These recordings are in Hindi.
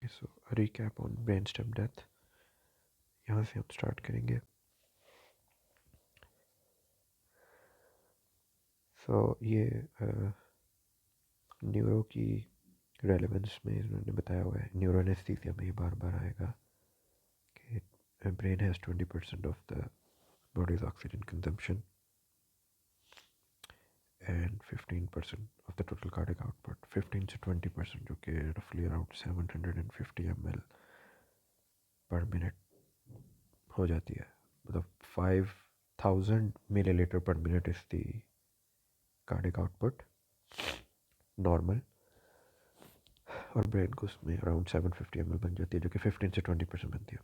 So recap on brainstem death, यहाँ से हम स्टार्ट करेंगे। सो ये न्यूरो की रेलेवेंस में इन्होंने बताया हुआ है, न्यूरो एनेस्थीसिया में ये बार बार आएगा कि brain has 20% of the bodies oxygen consumption and 15% of the total cardiac output. 15 से 20% जो कि रफली अराउंड 750 ml पर मिनट हो जाती है, मतलब 5000 milliliter per minute is the cardiac output normal, और ब्रेन को उसमें अराउंड 750 ml बन जाती है, जो कि 15 से 20% बनती है।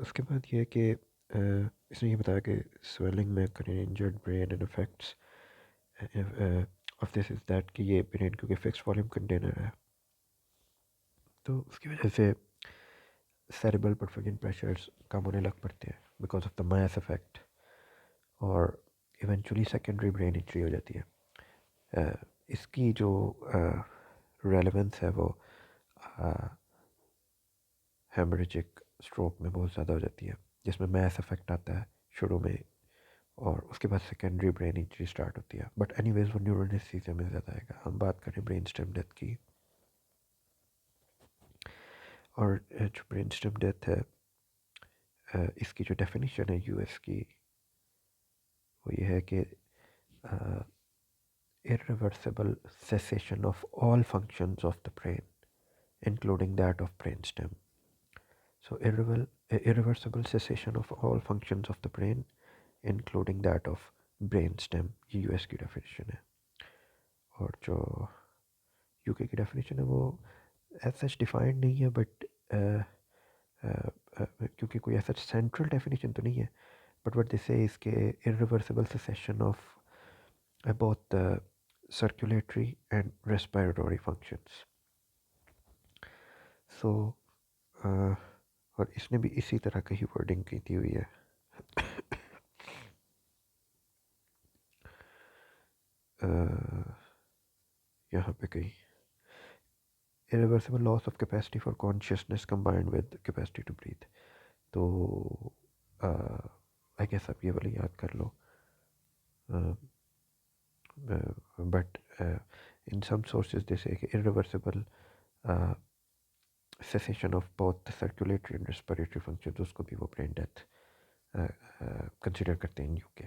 उसके बाद ये है कि इसने ये बताया कि स्वेलिंग में injured brain and effects of this is that कि ये ब्रेन क्योंकि फिक्स वॉल्यूम कंटेनर है, तो उसकी वजह से सेरेब्रल परफेक्शन प्रेशर्स कम होने लग पड़ते हैं because of the mass effect, और इवेंचुअली सेकेंडरी ब्रेन इंजरी हो जाती है। इसकी जो रेलेवेंस है वो हेमरेजिक स्ट्रोक में बहुत ज़्यादा हो जाती है, जिसमें मैस इफेक्ट आता है शुरू में और उसके बाद सेकेंडरी ब्रेन इंजरी स्टार्ट होती है। बट एनीवेज वो न्यूरो एनेस्थीसिया में ज़्यादा आएगा। हम बात करें ब्रेन स्टेम डेथ की, और जो ब्रेन स्टेम डेथ है इसकी जो डेफिनेशन है यूएस की वो ये है कि irreversible cessation of all functions of the brain, including that of brainstem. So, irreversible cessation of all functions of the brain, including that of brainstem, ये यूएस की डेफिनेशन है। और जो यूके की डेफिनेशन है वो एज सच डिफाइंड नहीं है, बट क्योंकि कोई ऐसा सेंट्रल डेफिनेशन तो नहीं है, बट व्हाट दे से इसके irreversible cessation of both the circulatory and respiratory functions. So और इसने भी इसी तरह की ही वर्डिंग की दी हुई है। यहाँ पे कहीं irreversible loss of capacity for consciousness combined with capacity to breathe, तो आई गेस आप ये वाली याद कर लो, बट इन सम सोर्सेज दे से irreversible cessation of both the circulatory and respiratory functions, उसको भी वो ब्रेन डेथ कंसिडर करते हैं यूके।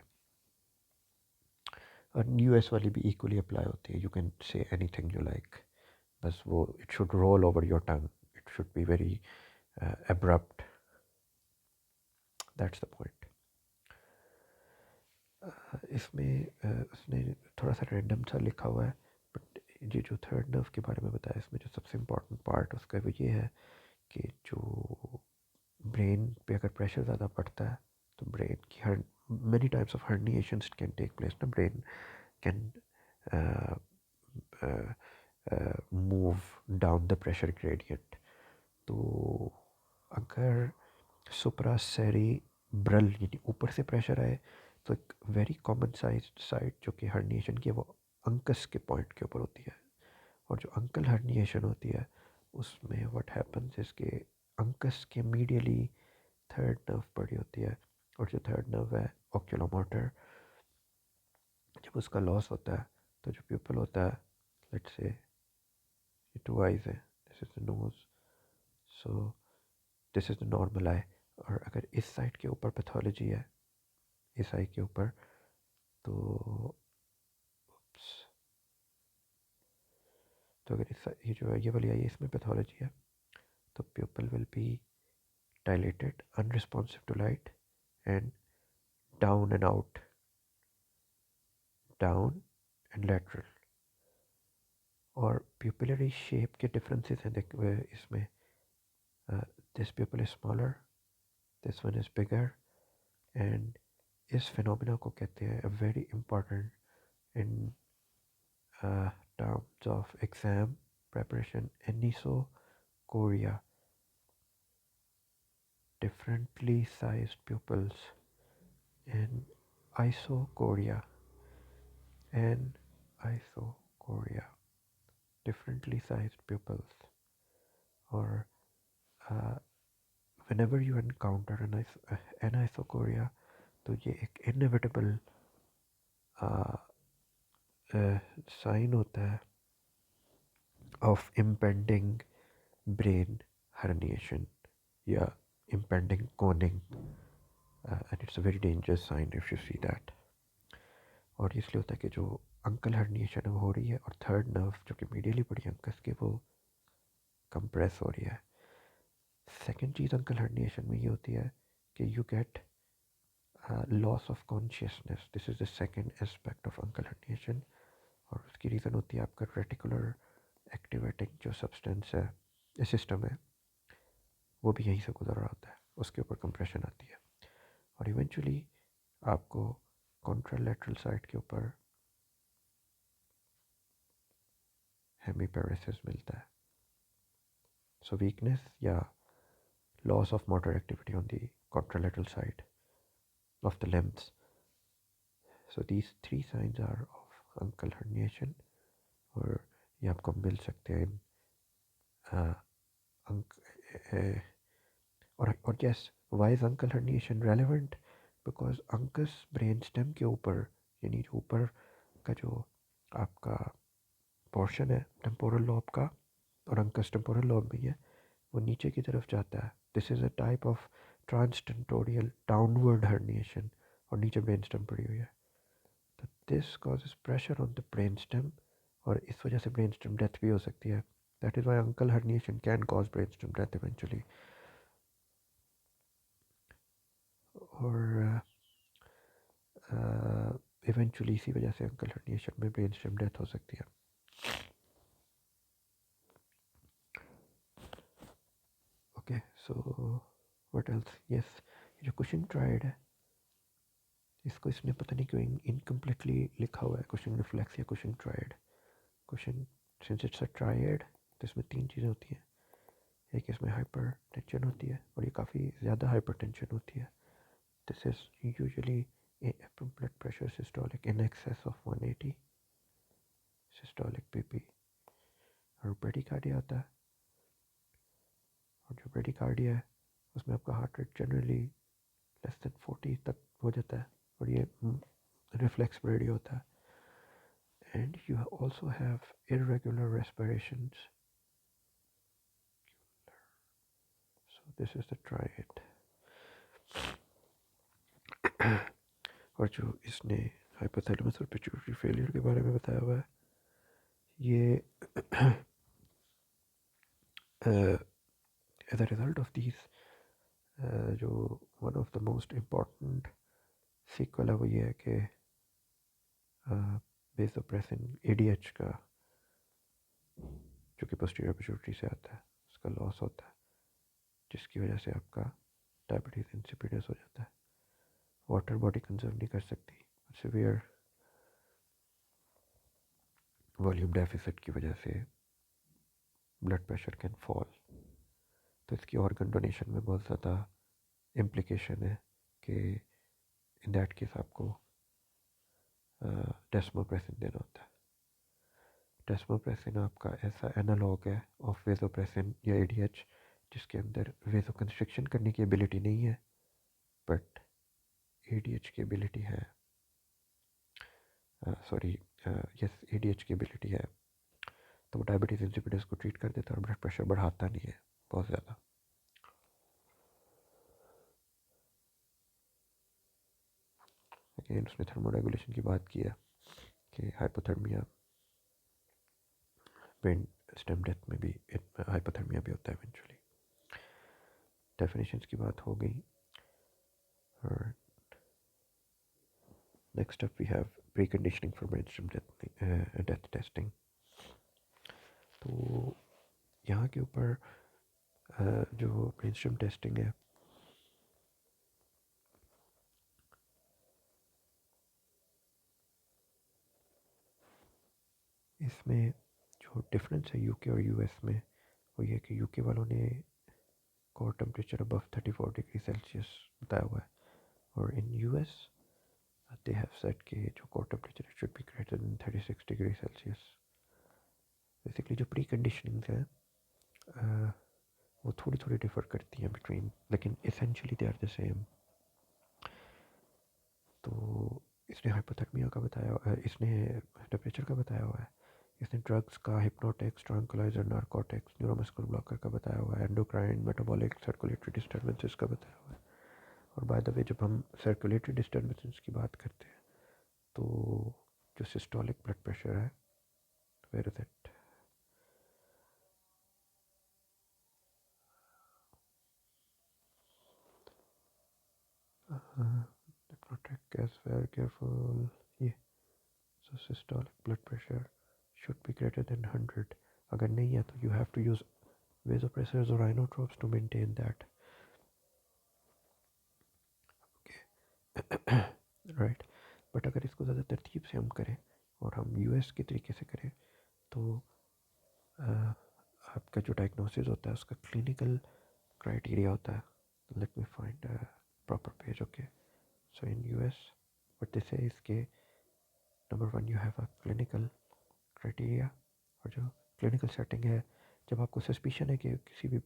और यूएस वाली भी इक्वली अप्लाई होती है, you can say anything you like, बस वो it should roll over your tongue, it should be very abrupt, that's the point. इसमें उसने थोड़ा सा रैंडम सा लिखा हुआ है, बट ये जो थर्ड नर्व के बारे में बताया इसमें जो सबसे इम्पॉर्टेंट पार्ट उसका वो ये है कि जो ब्रेन पे अगर प्रेशर ज़्यादा पड़ता है तो ब्रेन की हर many types of herniations can take place. The brain can move down the pressure gradient. तो अगर सुप्रासेरिब्रल यानी ऊपर से प्रेशर आए तो एक वेरी कॉमन साइट जो कि हर्निएशन की है वो अंकस के पॉइंट के ऊपर होती है, और जो अंकल हर्निएशन होती है उसमें व्हाट हैपन्स इज के अंकस के मीडियली थर्ड नर्व पड़ी होती है, और जो थर्ड नर्व है ओक्यूलोमोटर, जब उसका लॉस होता है तो जो प्यूपल होता है, लेट्स से ये टू आइज है, this is the nose, so this is the normal eye, और अगर इस साइड के ऊपर पैथोलॉजी है, इस आई के ऊपर, तो अगर इस ये जो है ये वाली आई है इसमें पैथोलॉजी है तो pupil will be dilated, unresponsive to light, and down and out, down and lateral। और pupillary shape के differences हैं देख इसमें, this pupil is smaller, this one is bigger, and इस phenomena को कहते हैं a very important in terms of exam preparation, anisocoria, differently sized pupils, and isocoria and isocoria। differently sized pupils, or whenever you encounter anisocoria, तो ये एक inevitable साइन होता है of impending brain herniation या impending coning, and it's a very dangerous sign if you see that. और इसलिए होता है कि जो अंकल हर्निएशन हो रही है और थर्ड नर्व जो कि मीडियली पड़ी अंकस के वो कंप्रेस हो रही है. सेकेंड चीज़ अंकल हर्निएशन में ये होती है कि you get loss of consciousness. This is the second aspect of uncle herniation. और उसकी रीज़न होती है आपका रेटिकुलर एक्टिवेटिंग जो सब्सटेंस है, सिस्टम है, वो भी यहीं से गुजर रहा होता है, उसके ऊपर कंप्रेशन आती है और इवेंचुअली आपको कॉन्ट्रालैटरल साइड के ऊपर हेमीपेरेसिस मिलता है. सो वीकनेस या loss of motor activity on the contralateral side of the limbs. So these three signs are of uncal herniation, और ये आपको मिल सकते हैं और yes, why is uncal herniation relevant? Because uncus brain stem के ऊपर, यानी जो ऊपर का जो आपका पोर्शन है टेम्पोरल लॉब का, और अंकस टेम्पोरल लॉब में है, वो नीचे की तरफ जाता है. This is a type of transtentorial downward herniation, और नीचे ब्रेन स्टेम पड़ी हुई है. तो this causes pressure on the brain stem, और इस वजह से ब्रेन स्टेम डेथ भी हो सकती है. That is why uncle herniation can cause brain stem death eventually. और इवेंचुअली इसी वजह से अंकल हर्निएशन में ब्रेन स्टेम डेथ हो सकती है. Okay, so what else. Yes, जो कुशिंग ट्रायड है, इसको इसने पता नहीं क्यों इनकम्प्लीटली लिखा हुआ है, कुशिंग रिफ्लेक्स या Cushing triad. Cushing, since it's a triad, तो इसमें तीन चीज़ें होती हैं. एक इसमें हाइपर टेंशन होती है, और ये काफ़ी ज़्यादा हाइपर टेंशन होती है. This is usually blood pressure systolic in excess of 180 systolic BP. और ब्रेडिकार्डिया होता है, और जो ब्रेडिकार्डिया है उसमें आपका heart rate generally less than 40 तक हो जाता है, और ये रिफ्लेक्स ब्रेडी होता है. And you also have irregular respirations. So this is the triad. और जो इसने हाइपोथैलेमस और पिट्यूटरी फेलियर के बारे में बताया हुआ है, ये as a result of these, जो one of the most important sequel है वो ये है कि बेसोप्रेसिन ADH का, जो कि पोस्टीरियर पिट्यूटरी से आता है, उसका लॉस होता है, जिसकी वजह से आपका डायबिटीज इंसिपिडस हो जाता है. वाटर बॉडी कंजर्व नहीं कर सकती, सीवियर वॉल्यूम डेफिसिट की वजह से ब्लड प्रेशर कैन फॉल. तो इसकी ऑर्गन डोनेशन में बहुत ज़्यादा इम्प्लिकेशन है कि इन दैट केस आपको डेस्मोप्रेसिन देना होता है. डेस्मोप्रेसिन आपका ऐसा एनालॉग है ऑफ वेसोप्रेसिन या ADH, जिसके अंदर वेसो कंस्ट्रिक्शन करने की एबिलिटी नहीं है, बट ADH की एबिलिटी है. यस, ADH की एबिलिटी है. तो वो डायबिटीज़ इंसिपिडस को ट्रीट कर देता है और ब्लड प्रेशर बढ़ाता नहीं है बहुत ज़्यादा. अगेन उसने थर्मोरेगुलेशन की बात की है कि हाइपोथर्मिया, ब्रेन स्टेम डेथ में भी हाइपोथर्मिया भी होता है इवेंचुअली. डेफिनेशंस की बात हो गई. और next up we have pre conditioning for brain stem death testing. तो यहाँ के ऊपर जो ब्रेन स्टेम टेस्टिंग है, इसमें जो डिफरेंस है यूके और यूएस में, वो ये कि यूके वालों ने core temperature above 34 degree Celsius बताया हुआ है, और in US they have said कि जो core temperature should be greater than 36 degree Celsius. Basically जो प्री कंडीशनिंग्स हैं वो थोड़ी थोड़ी डिफ़र करती हैं बिटवीन, लेकिन essentially they are the same. तो इसने हाइपोथर्मिया का बताया, इसने टेम्परेचर का बताया हुआ है, इसने ड्रग्स का, hypnotics, tranquilliser, narcotics, neuromuscular blocker का बताया हुआ है, एंडोक्राइन, मेटाबॉलिक, सर्कुलेटरी डिस्टर्बेंसेस का बताया हुआ है। और बाय द वे जब हम सर्कुलेटरी डिस्टर्बेंसेस की बात करते हैं तो जो सिस्टोलिक ब्लड प्रेशर है, where is it, hypnotic as very careful, ये so systolic blood pressure should be greater than 100। अगर नहीं है तो you have to use vasopressors or inotropes to maintain that, right. But अगर इसको ज़्यादा तरतीब से हम करें और हम यूएस के तरीके से करें तो आपका जो डायग्नोसिस होता है उसका क्लिनिकल क्राइटेरिया होता है। Let me find proper page. Okay, so in US what they से इसके number 1 you have a clinical criteria, और जो क्लिनिकल सेटिंग है जब आपको सस्पिशन है कि किसी भी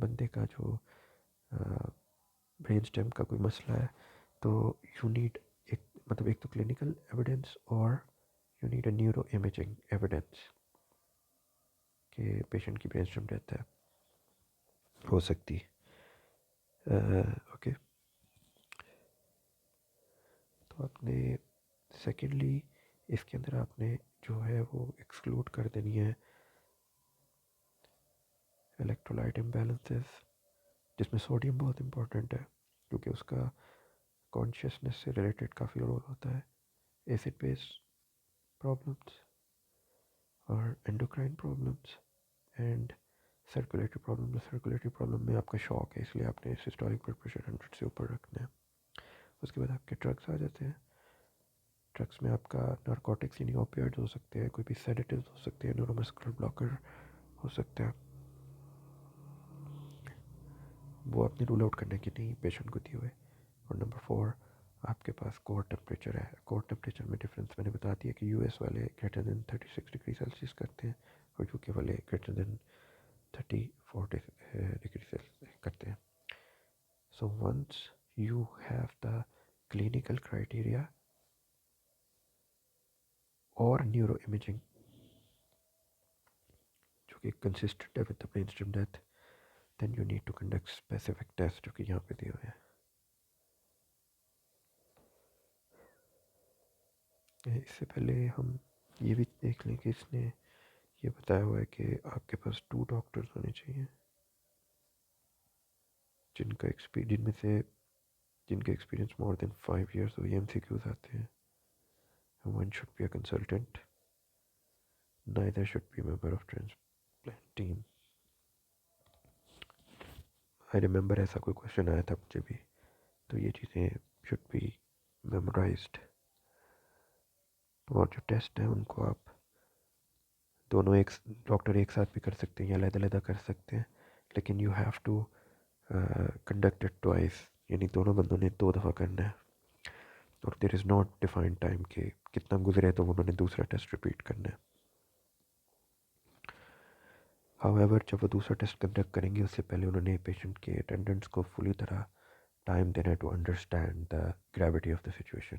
बंदे का जो ब्रेन स्टेम का कोई मसला है तो यू नीड एक, मतलब एक तो क्लिनिकल एविडेंस और you need a neuro imaging evidence कि पेशेंट की ब्रेन स्टेम डेथ है, हो सकती। ओके, तो आपने सेकेंडली इसके अंदर आपने जो है वो एक्सक्लूड कर देनी है इलेक्ट्रोलाइट इम्बैलेंसेस, जिसमें सोडियम बहुत इंपॉर्टेंट है क्योंकि उसका कॉन्शियसनेस से रिलेटेड काफ़ी रोल होता है, एसिड बेस प्रॉब्लम्स और endocrine problems and circulatory problem में आपका शॉक है, इसलिए आपने सिस्टोलिक ब्लड प्रेशर 100 से ऊपर रखना है। उसके बाद आपके ड्रग्स आ जाते हैं। ड्रग्स में आपका नारकोटिक्स यानी ओपियाइड्स हो सकते हैं, कोई भी सेडेटिव्स हो सकते हैं, न्यूरोमस्कुलर ब्लॉकर हो सकता है, वो आपने रूल आउट करने की नहीं पेशेंट को दिए हुए। और नंबर 4 आपके पास कोर टेम्परेचर है। कोर टेम्परेचर में डिफरेंस मैंने बता दिया कि यूएस वाले ग्रेटर देन 36 डिग्री सेल्सियस करते हैं और यूके वाले ग्रेटर देन 34 डिग्री सेल्सियस करते हैं। So once you have the clinical criteria or neuroimaging जो कि consistent है with the brainstem death, then you need to conduct specific tests जो कि यहाँ पे दिए हुए हैं। इससे पहले हम ये भी देख लें कि इसने ये बताया हुआ है कि आपके पास 2 डॉक्टर्स होने चाहिए जिनके एक्सपीरियंस मोर देन 5 years हो, ये MCQs आते हैं। One should be a consultant, neither should be a member of transplant team। I remember ऐसा कोई क्वेश्चन आया था मुझे भी, तो ये चीज़ें शुड बी मेमोराइज्ड। और जो टेस्ट हैं उनको आप दोनों एक डॉक्टर एक साथ भी कर सकते हैं या अलग-अलग कर सकते हैं, लेकिन you have to conduct it twice, यानी दोनों बंदों ने 2 दफ़ा करना है और there is not defined time कि कितना गुजरे तो उन्होंने दूसरा टेस्ट रिपीट करना है। हाउएवर जब वो दूसरा टेस्ट कंडक्ट करेंगे उससे पहले उन्होंने पेशेंट के अटेंडेंट्स को फुली तरह टाइम देना है to understand the gravity of the situation.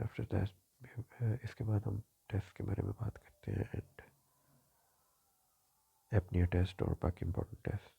After that इसके बाद हम टेस्ट के बारे में बात करते हैं एंड एपनिया टेस्ट और बाकी इंपॉर्टेंट टेस्ट।